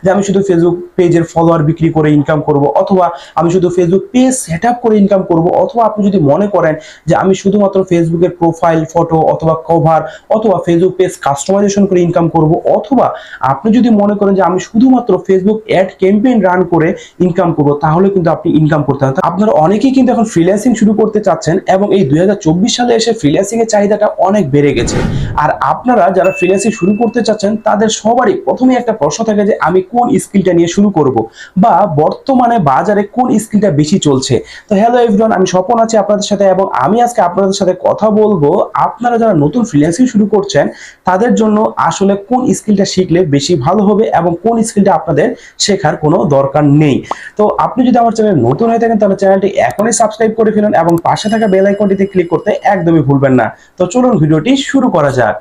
যে আমি শুধু ফেসবুক পেজের ফলোয়ার বিক্রি করে ইনকাম করব, অথবা আমি শুধু ফেসবুক পেজ সেট আপ করে ইনকাম করব, অথবা আপনি যদি মনে করেন যে আমি শুধুমাত্র ফেসবুকের প্রোফাইল ফটো অথবা কভার অথবা ফেসবুক পেজ কাস্টমাইজেশন করে ইনকাম করব, অথবা আপনি যদি মনে করেন যে আমি শুধুমাত্র ফেসবুক অ্যাড ক্যাম্পেইন রান করে ইনকাম করব, তাহলে কিন্তু আপনি ইনকাম করতে পারেন। আপনারা অনেকেই কিন্তু এখন ফ্রিল্যান্সিং শুরু করতে চাচ্ছেন, এবং এই 2024 সালে এসে ফ্রিল্যান্সিং এর চাহিদাটা অনেক বেড়ে গেছে। আর আপনারা যারা ফ্রিল্যান্সিং শুরু করতে চাচ্ছেন তাদের সবারই প্রথমে একটা প্রশ্ন থাকে যে আমি কোন স্কিলটা নিয়ে শুরু করব, বা বর্তমানে বাজারে কোন স্কিলটা বেশি চলছে। তো হ্যালো এভরিওয়ান, আমি স্বপন আছি আপনাদের সাথে, এবং আমি আজকে আপনাদের সাথে কথা বলবো আপনারা যারা নতুন ফ্রিল্যান্সিং শুরু করছেন তাদের জন্য আসলে কোন স্কিলটা শিখলে বেশি ভালো হবে এবং কোন স্কিলটা আপনাদের শেখার কোনো দরকার নেই। তো আপনি যদি আমার চ্যানেল নতুন হয়ে থাকেন তাহলে চ্যানেলটি এখনই সাবস্ক্রাইব করে ফেলুন এবং পাশে থাকা বেল আইকনটিতে ক্লিক করতে একদমই ভুলবেন না। তো চলুন ভিডিওটি শুরু করা যাক।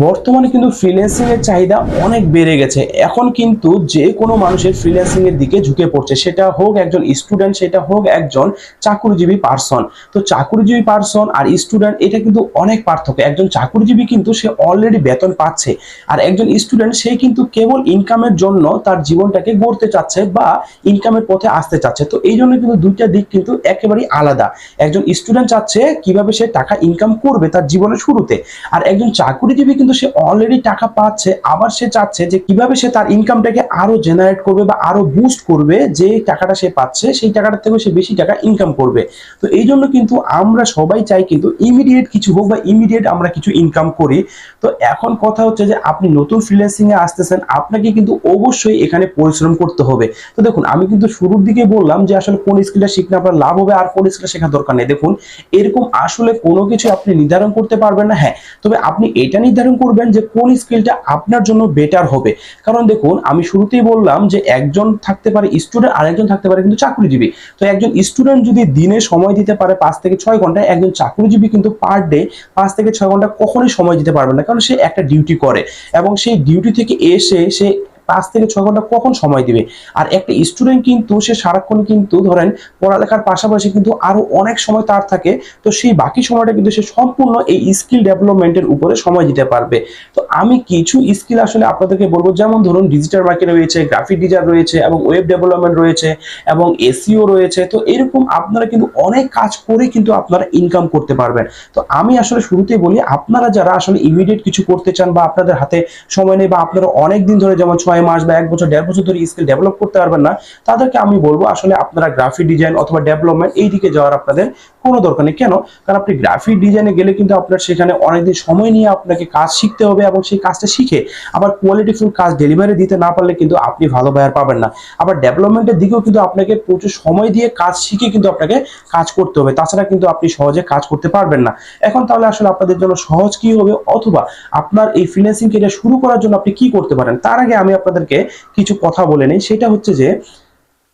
বর্তমানে কিন্তু ফ্রিল্যান্সিং এর চাহিদা অনেক বেড়ে গেছে। এখন কিন্তু যে কোনো মানুষের ফ্রিল্যান্সিং এর দিকে ঝুঁকে পড়ছে, সেটা হোক একজন স্টুডেন্ট, সেটা হোক একজন চাকরিজীবী পার্সন। তো চাকরিজীবী পার্সন আর স্টুডেন্ট এটা কিন্তু অনেক পার্থক্য। একজন চাকরিজীবী কিন্তু সে অলরেডি বেতন পাচ্ছে, আর একজন স্টুডেন্ট সে কিন্তু কেবল ইনকামের জন্য তার জীবনটাকে গড়তে চাচ্ছে বা ইনকামের পথে আসতে চাচ্ছে। তো এই জন্য কিন্তু দুইটা দিক কিন্তু একেবারেই আলাদা। একজন স্টুডেন্ট চাচ্ছে কিভাবে সে টাকা ইনকাম করবে তার জীবনের শুরুতে, আর একজন চাকরিজীবী কিন্তু সে অলরেডি টাকা পাচ্ছে, আবার সে চাচ্ছে যে কিভাবে সে তার ইনকামটাকে আরো জেনারেট করবে বা আরো বুস্ট করবে, যে টাকাটা সে পাচ্ছে সেই টাকাটা থেকে সে বেশি টাকা ইনকাম করবে। তো এই জন্য কিন্তু আমরা সবাই চাই কিন্তু ইমিডিয়েট কিছু হোক বা ইমিডিয়েট আমরা কিছু ইনকাম করি। তো এখন কথা হচ্ছে যে আপনি নতুন ফ্রিল্যান্সিং এ আসতেছেন, আপনাকে কিন্তু অবশ্যই এখানে পরিশ্রম করতে হবে। তো দেখুন, আমি কিন্তু শুরুর দিকে বললাম যে আসলে কোন স্কিলটা শিখলে আপনার লাভ হবে আর কোন স্কিলটা শেখার দরকার নেই। দেখুন, এরকম আসলে কোনো কিছু আপনি নির্ধারণ করতে পারবেন না। হ্যাঁ, তবে আপনি এটা নির্ধারণ করবেন যে কোন স্কিলটা আপনার জন্য বেটার হবে। কারণ দেখুন, আমি শুরুতেই বললাম যে একজন থাকতে পারে স্টুডেন্ট আর একজন থাকতে পারে কিন্তু চাকরিজীবী। তো একজন স্টুডেন্ট যদি দিনে সময় দিতে পারে 5 থেকে 6 ঘন্টা, একজন চাকরিজীবী কিন্তু পার ডে 5 থেকে 6 ঘন্টা কখনোই সময় দিতে পারবে না, কারণ সে একটা ডিউটি করে এবং সেই ডিউটি থেকে এসে সে 5 থেকে 6 ঘন্টা কখন সময় দিবে। আর একটা স্টুডেন্ট কিন্তু সে সারাক্ষণ কিন্তু ধরেন পড়ালেখার পাশাপাশি কিন্তু আরো অনেক সময় তার থাকে, তো সেই বাকি সময়টা কিন্তু সে সম্পূর্ণ এই স্কিল ডেভেলপমেন্টের উপরে সময় দিতে পারবে। তো আমি কিছু স্কিল আসলে আপনাদেরকে বলবো, যেমন ধরুন ডিজিটাল মার্কেটিং রয়েছে, গ্রাফিক ডিজাইন রয়েছে, এবং ওয়েব ডেভেলপমেন্ট রয়েছে, এবং এসইও রয়েছে। তো এরকম আপনারা কিন্তু অনেক কাজ করে কিন্তু আপনারা ইনকাম করতে পারবেন। তো আমি আসলে শুরুতেই বলি, আপনারা যারা আসলে ইমিডিয়েট কিছু করতে চান বা আপনাদের হাতে সময় নেই বা আপনারা অনেক দিন ধরে যেমন 6 মাস বা 1 বছর 1.5 বছর ধরে স্কিল ডেভেলপ করতে পারবেন না, তাদেরকে আমি বলবো আসলে আপনারা গ্রাফিক ডিজাইন অথবা ডেভেলপমেন্ট এই দিকে যাওয়ার আপনাদের কোনো দরকার নেই। কেন? কারণ আপনি গ্রাফিক ডিজাইনে গেলে কিন্তু আপনার সেখানে অনেকদিন সময় নিয়ে আপনাকে কাজ শিখতে হবে, এবং সেই কাজটা শিখে আবার কোয়ালিটিফুল কাজ ডেলিভারি দিতে না পারলে কিন্তু আপনি ভালো বায়ার পাবেন না। আবার ডেভেলপমেন্টের দিকেও কিন্তু আপনাকে প্রচুর সময় দিয়ে কাজ শিখে কিন্তু আপনাকে কাজ করতে হবে, তাছাড়া কিন্তু আপনি সহজে কাজ করতে পারবেন না। এখন তাহলে আসলে আপনাদের জন্য সহজ কি হবে, অথবা আপনার এই ফ্রিল্যান্সিং ক্যারিয়ার শুরু করার জন্য আপনি কি করতে পারেন, তার আগে আমি আপনাদেরকে কিছু কথা বলে নেই। সেটা হচ্ছে যে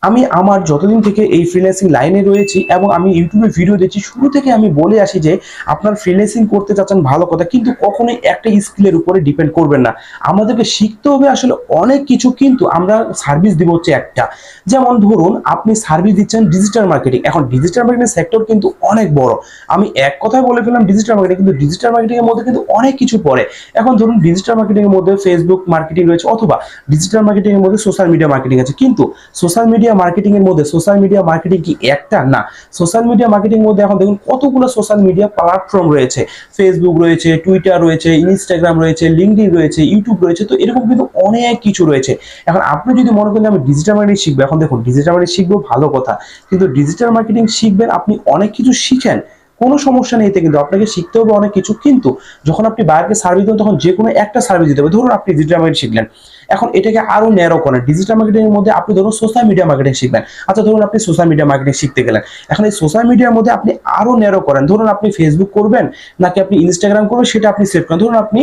আমি আমার যতদিন থেকে এই ফ্রিল্যান্সিং লাইনে রয়েছি এবং আমি ইউটিউবে ভিডিও দিচ্ছি, শুরু থেকে আমি বলে আসি যে আপনার ফ্রিল্যান্সিং করতে চাচ্ছেন ভালো কথা, কিন্তু কখনোই একটা স্কিলের উপরে ডিপেন্ড করবেন না। আমাদেরকে শিখতে হবে আসলে অনেক কিছু, কিন্তু আমরা সার্ভিস দিব হচ্ছে একটা। যেমন ধরুন, আপনি সার্ভিস দিচ্ছেন ডিজিটাল মার্কেটিং। এখন ডিজিটাল মার্কেটিং সেক্টর কিন্তু অনেক বড়। আমি এক কথায় বলে ফেললাম ডিজিটাল মার্কেটিং, কিন্তু ডিজিটাল মার্কেটিং এর মধ্যে কিন্তু অনেক কিছু পড়ে। এখন ধরুন, ডিজিটাল মার্কেটিং এর মধ্যে ফেসবুক মার্কেটিং রয়েছে, অথবা ডিজিটাল মার্কেটিং এর মধ্যে সোশ্যাল মিডিয়া মার্কেটিং আছে। কিন্তু সোশ্যাল মিডিয়া মার্কেটিং এর মধ্যে সোশ্যাল মিডিয়া মার্কেটিং কি একটা? না। সোশ্যাল মিডিয়া মার্কেটিং এর মধ্যে এখন দেখুন কতগুলো সোশ্যাল মিডিয়া প্ল্যাটফর্ম রয়েছে। ফেসবুক রয়েছে, টুইটার রয়েছে, ইনস্টাগ্রাম রয়েছে, লিঙ্কডইন রয়েছে, ইউটিউব রয়েছে। তো এরকম কিন্তু অনেক কিছু রয়েছে। এখন আপনি যদি মনে করেন আমি ডিজিটাল মার্কেটিং শিখবো, এখন দেখুন ডিজিটাল মার্কেটিং শিখবো ভালো কথা, কিন্তু ডিজিটাল মার্কেটিং শিখবেন, আপনি অনেক কিছু শিখেন, কোনো সমস্যা নেই এতে, কিন্তু আপনাকে শিখতে হবে অনেক কিছু। কিন্তু যখন আপনি বাইরেকে সার্ভিস দেবেন তখন যে কোনো একটা সার্ভিস দিতে হবে। ধরুন আপনি ডিজিটাল মার্কেটিং শিখলেন, এখন এটাকে আরো ন্যারো করেন। ডিজিটাল মার্কেটিং এর মধ্যে আপনি ধরুন সোশ্যাল মিডিয়া মার্কেটিং শিখবেন। আচ্ছা, ধরুন আপনি সোশ্যাল মিডিয়া মার্কেটিং শিখতে গেলেন, এখন এই সোশ্যাল মিডিয়ার মধ্যে আপনি আরো ন্যারো করেন। ধরুন আপনি ফেসবুক করবেন নাকি আপনি ইনস্টাগ্রাম করবেন, সেটা আপনি সেট করেন। ধরুন আপনি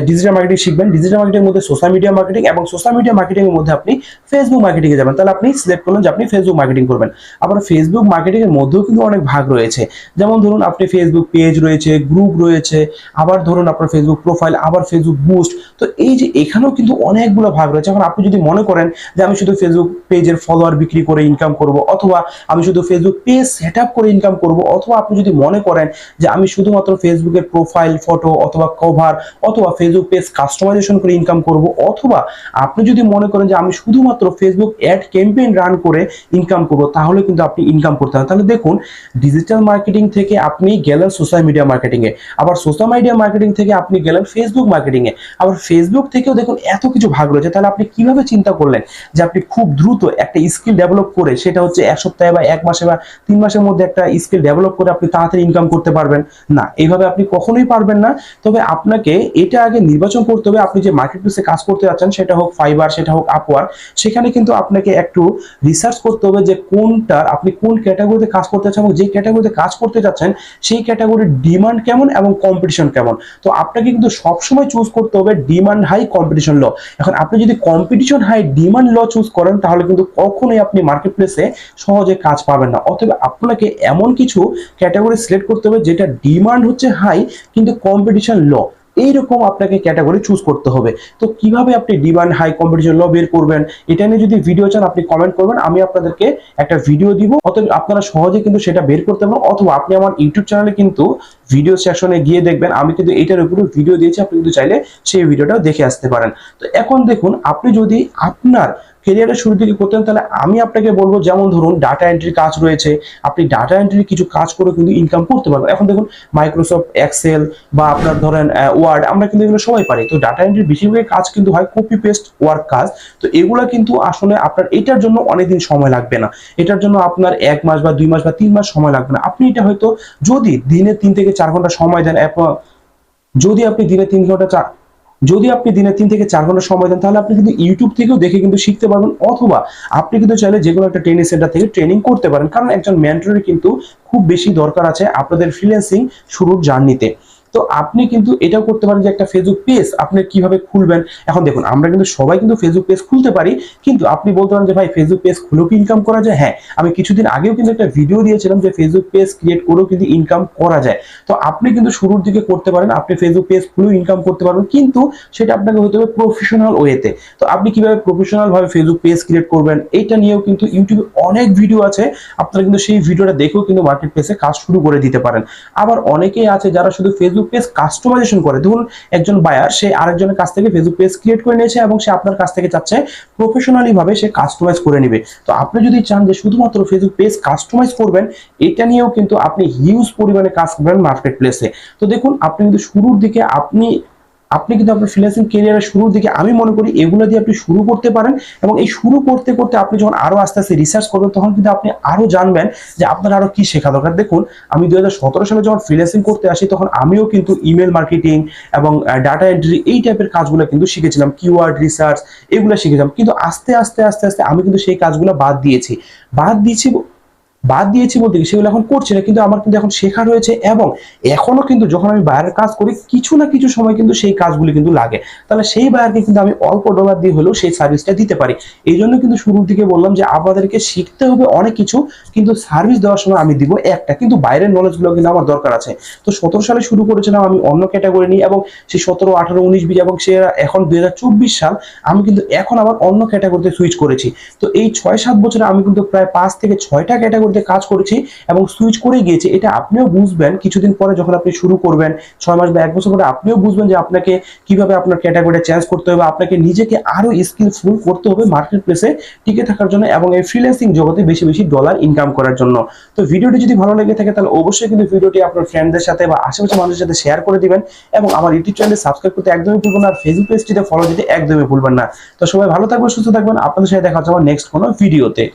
ডিজিটাল মার্কেটিং শিখবেন, ডিজিটাল মার্কেটিং এর মধ্যে সোশ্যাল মিডিয়া মার্কেটিং, এবং সোশ্যাল মিডিয়া মার্কেটিং এর মধ্যে আপনি ফেসবুক মার্কেটিং এ যাবেন। তাহলে আপনি সিলেক্ট করলেন যে আপনি ফেসবুক মার্কেটিং করবেন। আবার ফেসবুক মার্কেটিং এর মধ্যেও কিন্তু অনেক ভাগ রয়েছে। যেমন যেমন ধরুন আপনি ফেসবুক পেজ রয়েছে, গ্রুপ রয়েছে, আবার ধরুন আপনার ফেসবুক প্রোফাইল, আবার ফেসবুক বুস্ট। তো এই যে এখানেও কিন্তু অনেকগুলো ভাগ রয়েছে। এখন আপনি যদি মনে করেন যে আমি শুধু ফেসবুক পেজের ফলোয়ার বিক্রি করে ইনকাম করব, অথবা আমি শুধু ফেসবুক পেজ সেট আপ করে ইনকাম করব, অথবা আপনি যদি মনে করেন যে আমি শুধুমাত্র ফেসবুকের প্রোফাইল ফটো অথবা কভার অথবা ফেসবুক পেজ কাস্টমাইজেশন করে ইনকাম করব, অথবা আপনি যদি মনে করেন যে আমি শুধুমাত্র ফেসবুক অ্যাড ক্যাম্পেইন রান করে ইনকাম করব, তাহলে কিন্তু আপনি ইনকাম করতে পারেন। তাহলে দেখুন, ডিজিটাল মার্কেটিং থেকে আপনি গেলেন সোশ্যাল মিডিয়া মার্কেটিং এ, আবার সোশ্যাল মিডিয়া মার্কেটিং থেকে আপনি গেলেন ফেসবুক মার্কেটিং এ, আবার ফেসবুক থেকেও দেখুন এত কিছু ভাগ রয়েছে। তাহলে আপনি কিভাবে চিন্তা করলেন যে আপনি খুব দ্রুত একটা স্কিল ডেভেলপ করে, সেটা হচ্ছে এক সপ্তাহে বা এক মাসে বা 3 মাসের মধ্যে একটা স্কিল ডেভেলপ করে আপনি তাড়াতাড়ি ইনকাম করতে পারবেন? না, এইভাবে আপনি কখনোই পারবেন না। তবে আপনাকে এটা আগে নির্বাচন করতে হবে, আপনি যে মার্কেট প্লেসে কাজ করতে যাচ্ছেন, সেটা হোক ফাইবার, সেটা হোক আপওয়ার্ক, সেখানে কিন্তু আপনাকে একটু রিসার্চ করতে হবে যে কোনটার আপনি কোন ক্যাটাগরিতে কাজ করতে চাচ্ছেন, এবং যে ক্যাটাগরিতে কাজ করতে যাচ্ছেন সেই ক্যাটাগরির ডিমান্ড কেমন এবং কম্পিটিশন কেমন। তো আপনাকে কিন্তু সবসময় চুজ করতে হবে ডিমান্ড হাই কম্পিটিশন লো। এখন আপনি যদি কম্পিটিশন হাই ডিমান্ড লো চুজ করেন, তাহলে কিন্তু কখনোই আপনি মার্কেট প্লেসে সহজে কাজ পাবেন না। অতএব আপনাকে এমন কিছু ক্যাটাগরি সিলেক্ট করতে হবে যেটা ডিমান্ড হচ্ছে হাই কিন্তু কম্পিটিশন লো, এইরকম আপনাকে ক্যাটাগরি চুজ করতে হবে। তো কিভাবে আপনি ডিমান্ড হাই কম্পিটিশন লো বের করবেন, এটা নিয়ে যদি ভিডিও চান আপনি কমেন্ট করবেন, আমি আপনাদেরকে একটা ভিডিও দিব। অতএব আপনারা সহজে কিন্তু সেটা বের করতে পারবেন, অথবা আপনি আমার ইউটিউব চ্যানেলে কিন্তু ভিডিও সেকশনে গিয়ে দেখবেন আমি কিন্তু এটার উপরে ভিডিও দিয়েছি, আপনি কিন্তু চাইলে সেই ভিডিওটাও দেখে আসতে পারেন। তো এখন দেখুন, আপনি যদি আপনার ক্যারিয়ারের শুরু থেকে করতেন, তাহলে আমি আপনাকে বলবো, যেমন ধরুন ডাটা এন্ট্রি কাজ রয়েছে, আপনি ডাটা এন্ট্রির কিছু কাজ করে কিন্তু ইনকাম করতে পারবেন। এখন দেখুন, মাইক্রোসফট এক্সেল বা আপনার ধরেন ওয়ার্ড, আমরা কিন্তু এগুলো সবাই পারি। তো ডাটা এন্ট্রির বেশিরভাগ কাজ কিন্তু হয় কপি পেস্ট ওয়ার্ক কাজ। তো এগুলা কিন্তু আসলে আপনার এটার জন্য অনেকদিন সময় লাগবে না, এটার জন্য আপনার 1 মাস বা 2 মাস বা 3 মাস সময় লাগবে না। আপনি এটা হয়তো যদি দিনে 3 থেকে 4 ঘন্টা সময় দেন, যদি আপনি দিনে 3 ঘন্টা যদি আপনি দিনে 3 থেকে 4 ঘন্টা সময় দেন, তাহলে আপনি কিন্তু ইউটিউব থেকেও দেখে কিন্তু শিখতে পারবেন, অথবা আপনি কিন্তু চাইলে যে কোনো একটা ট্রেনিং সেন্টার থেকে ট্রেনিং করতে পারেন। কারণ একজন মেন্টরের কিন্তু খুব বেশি দরকার আছে আপনাদের ফ্রিল্যান্সিং শুরুর জার্নিতে। তো আপনি কিন্তু এটাও করতে পারেন যে একটা ফেসবুক পেজ আপনি কিভাবে খুলবেন। এখন দেখুন, আমরা কিন্তু সবাই কিন্তু ফেসবুক পেজ খুলতে পারি, কিন্তু আপনি বলতে পারেন যে ভাই ফেসবুক পেজ খুলেও কি ইনকাম করা যায়? হ্যাঁ, আমি কিছুদিন আগেও কিন্তু একটা ভিডিও দিয়েছিলাম যে ফেসবুক পেজ ক্রিয়েট করেও কিন্তু ইনকাম করা যায়। তো আপনি কিন্তু শুরুর দিকে করতে পারেন, আপনি ফেসবুক পেজ খুলেও ইনকাম করতে পারবেন, কিন্তু সেটা আপনাকে হতে হবে প্রফেশনাল ওয়েতে। তো আপনি কিভাবে প্রফেশনাল ভাবে ফেসবুক পেজ ক্রিয়েট করবেন, এইটা নিয়েও কিন্তু ইউটিউবে অনেক ভিডিও আছে, আপনারা কিন্তু সেই ভিডিওটা দেখেও কিন্তু মার্কেট প্লেসে কাজ শুরু করে দিতে পারেন। আবার অনেকেই আছে যারা শুধু ফেসবুক পেজ কাস্টমাইজেশন করে। ধরুন একজন বায়ার, সে আরেকজনের কাছ থেকে ফেসবুক পেজ ক্রিয়েট করে নিয়েছে এবং সে আপনার কাছ থেকে চাচ্ছে প্রফেশনালি ভাবে সে কাস্টমাইজ করে নেবে। তো আপনি যদি চান যে শুধুমাত্র ফেসবুক পেজ কাস্টমাইজ করবেন, এটা নিয়েও কিন্তু আপনি হিউজ পরিমাণে কাজ করবেন মার্কেট প্লেসে। তো দেখুন, আপনি কিন্তু শুরুর দিকে আপনি কিন্তু আপনার ফ্রিল্যান্সিং ক্যারিয়ারের শুরুর দিকে আমি মনে করি এগুলো দিয়ে আপনি শুরু করতে পারেন, এবং এই শুরু করতে করতে আপনি যখন আরো আস্তে আস্তে রিসার্চ করবেন, তখন কিন্তু আপনি আরো জানবেন যে আপনার আরো কি শেখা দরকার। দেখুন, আমি 2017 সালে যখন ফ্রিল্যান্সিং করতে আসি, তখন আমিও কিন্তু ইমেল মার্কেটিং এবং ডাটা এন্ট্রি এই টাইপের কাজগুলো কিন্তু শিখেছিলাম, কিওয়ার্ড রিসার্চ এগুলো শিখেছিলাম। কিন্তু আস্তে আস্তে আস্তে আস্তে আমি কিন্তু সেই কাজগুলো বাদ দিয়েছি বলতে কি, সেগুলো এখন করছি না, কিন্তু আমার কিন্তু এখন শেখা রয়েছে, এবং এখনো কিন্তু যখন আমি বাইরের কাজ করি, কিছু না কিছু সময় কিন্তু সেই কাজগুলি কিন্তু লাগে। তাহলে সেই বাইরকে কিন্তু আমি অল্প ডলার দিয়ে হলেও সেই সার্ভিসটা দিতে পারি। এই জন্য কিন্তু শুরুর দিকে বললাম যে আপনাদেরকে শিখতে হবে অনেক কিছু, কিন্তু সার্ভিস দেওয়ার সময় আমি দিব একটা, কিন্তু বাইরের নলেজগুলো কিন্তু আমার দরকার আছে। তো 17 সালে শুরু করেছিলাম আমি অন্য ক্যাটাগরি নিয়ে, এবং সেই 17, 18, 19, 20 এবং সে এখন 2024 সাল আমি কিন্তু এখন আবার অন্য ক্যাটাগরিতে সুইচ করেছি। তো এই 6-7 বছরে আমি কিন্তু প্রায় 5 থেকে 6টা ক্যাটাগরিতে কাজ করেছি এবং সুইচ করে গিয়েছি। এটা আপনিও বুঝবেন কিছুদিন পরে, যখন আপনি শুরু করবেন 6 মাস বা 1 বছর পরে, আপনিও বুঝবেন যে আপনাকে কিভাবে আপনার ক্যাটাগরিটা চেঞ্জ করতে হবে, আপনাকে নিজেকে আরো স্কিলফুল করতে হবে মার্কেট প্লেসে টিকে থাকার জন্য এবং এই ফ্রিল্যান্সিং জগতে বেশি বেশি ডলার ইনকাম করার জন্য। তো ভিডিওটি যদি ভালো লেগে থাকে, তাহলে অবশ্যই কিন্তু ভিডিওটি আপনার ফ্রেন্ডদের সাথে বা আশেপাশের মানুষের সাথে শেয়ার করে দিবেন, এবং আমার ইউটিউব চ্যানেলে সাবস্ক্রাইব করতে একদমই ভুলবেন না, আর ফেসবুক পেজটিতে ফলো দিতে একদমই ভুলবেন না। তো সবাই ভালো থাকবেন, সুস্থ থাকবেন, আপনাদের সাথে দেখা হচ্ছে আমার নেক্সট কোনো ভিডিওতে।